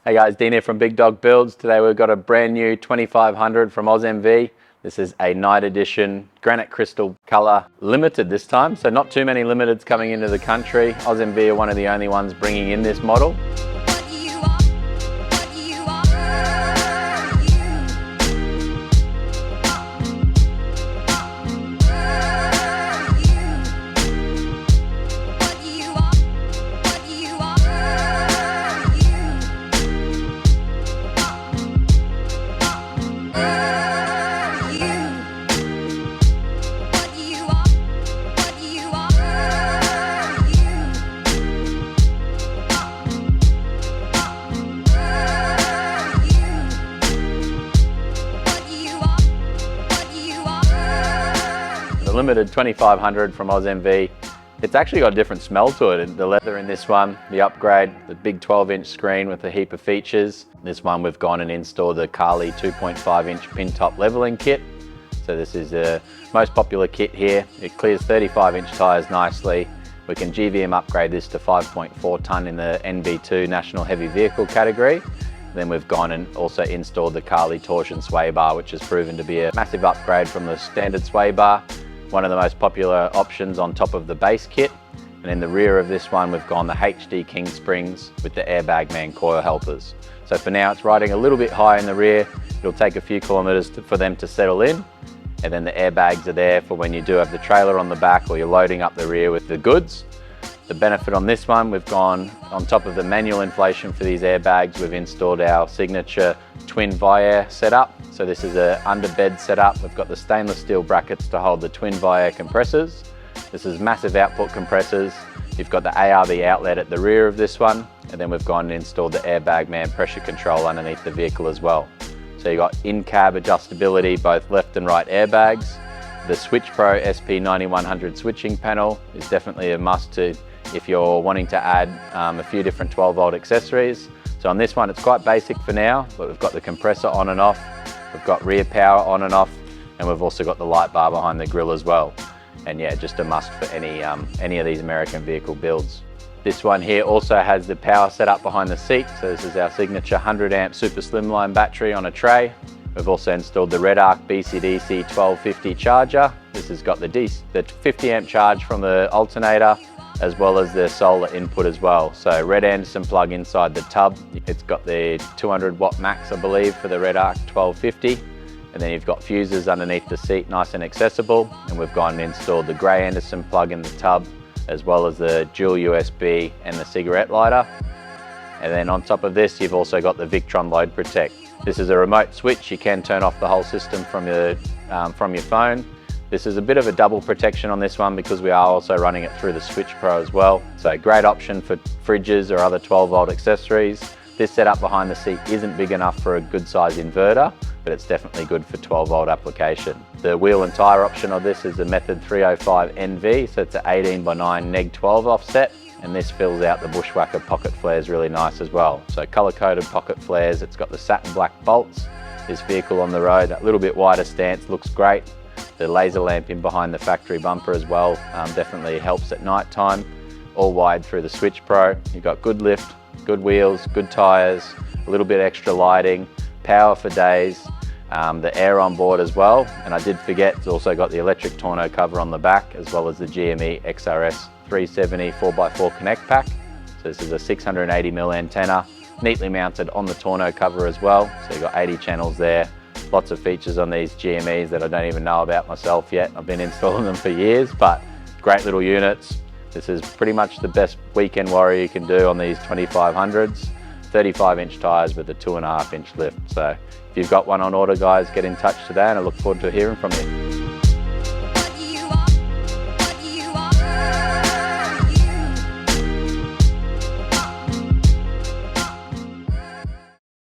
Hey guys, Dean here from Big Dog Builds. Today we've got a brand new 2500 from AUSMV. This is a night edition granite crystal color, limited this time, so not too many limiteds coming into the country. AUSMV are one of the only ones bringing in this model. The limited 2500 from AUSMV, it's actually got a different smell to it. The leather in this one, the upgrade, the big 12-inch screen with a heap of features. This one we've gone and installed the Carly 2.5-inch pin top leveling kit. So this is the most popular kit here. It clears 35-inch tyres nicely. We can GVM upgrade this to 5.4 tonne in the NB2 National Heavy Vehicle category. Then we've gone and also installed the Carly torsion sway bar, which has proven to be a massive upgrade from the standard sway bar. One of the most popular options on top of the base kit. And in the rear of this one, we've gone the HD King springs with the Airbagman coil helpers. So for now, it's riding a little bit high in the rear. It'll take a few kilometers for them to settle in. And then the airbags are there for when you do have the trailer on the back or you're loading up the rear with the goods. The benefit on this one, we've gone on top of the manual inflation for these airbags, we've installed our signature twin Viair setup. So this is an underbed setup. We've got the stainless steel brackets to hold the twin Viair compressors. This is massive output compressors. You've got the ARB outlet at the rear of this one. And then we've gone and installed the Airbagman pressure control underneath the vehicle as well. So you've got in-cab adjustability, both left and right airbags. The Switch Pro SP9100 switching panel is definitely a must to if you're wanting to add a few different 12-volt accessories. So on this one, it's quite basic for now, but we've got the compressor on and off, we've got rear power on and off, and we've also got the light bar behind the grille as well. And yeah, just a must for any of these American vehicle builds. This one here also has the power setup behind the seat. So this is our signature 100 amp super slimline battery on a tray. We've also installed the Red Arc BCDC 1250 charger. This has got the 50 amp charge from the alternator, as well as the solar input as well. So Red Anderson plug inside the tub. It's got the 200 watt max, I believe, for the Red Arc 1250. And then you've got fuses underneath the seat, nice and accessible. And we've gone and installed the Grey Anderson plug in the tub, as well as the dual USB and the cigarette lighter. And then on top of this, you've also got the Victron Load Protect. This is a remote switch. You can turn off the whole system from your phone. This is a bit of a double protection on this one because we are also running it through the Switch Pro as well. So great option for fridges or other 12-volt accessories. This setup behind the seat isn't big enough for a good size inverter, but it's definitely good for 12-volt application. The wheel and tyre option of this is a Method 305 NV, so it's an 18x9 neg 12 offset, and this fills out the Bushwhacker pocket flares really nice as well. So colour-coded pocket flares, it's got the satin black bolts. This vehicle on the road, that little bit wider stance looks great. The laser lamp in behind the factory bumper as well definitely helps at night time. All wired through the Switch Pro. You've got good lift, good wheels, good tyres, a little bit extra lighting, power for days, the air on board as well. And I did forget, it's also got the electric tonneau cover on the back, as well as the GME XRS 370 4x4 connect pack. So this is a 680mm antenna, neatly mounted on the tonneau cover as well. So you've got 80 channels there. Lots of features on these GMEs that I don't even know about myself yet. I've been installing them for years, but great little units. This is pretty much the best weekend warrior you can do on these 2500s. 35-inch tyres with a 2.5-inch lift. So if you've got one on order, guys, get in touch today and I look forward to hearing from you.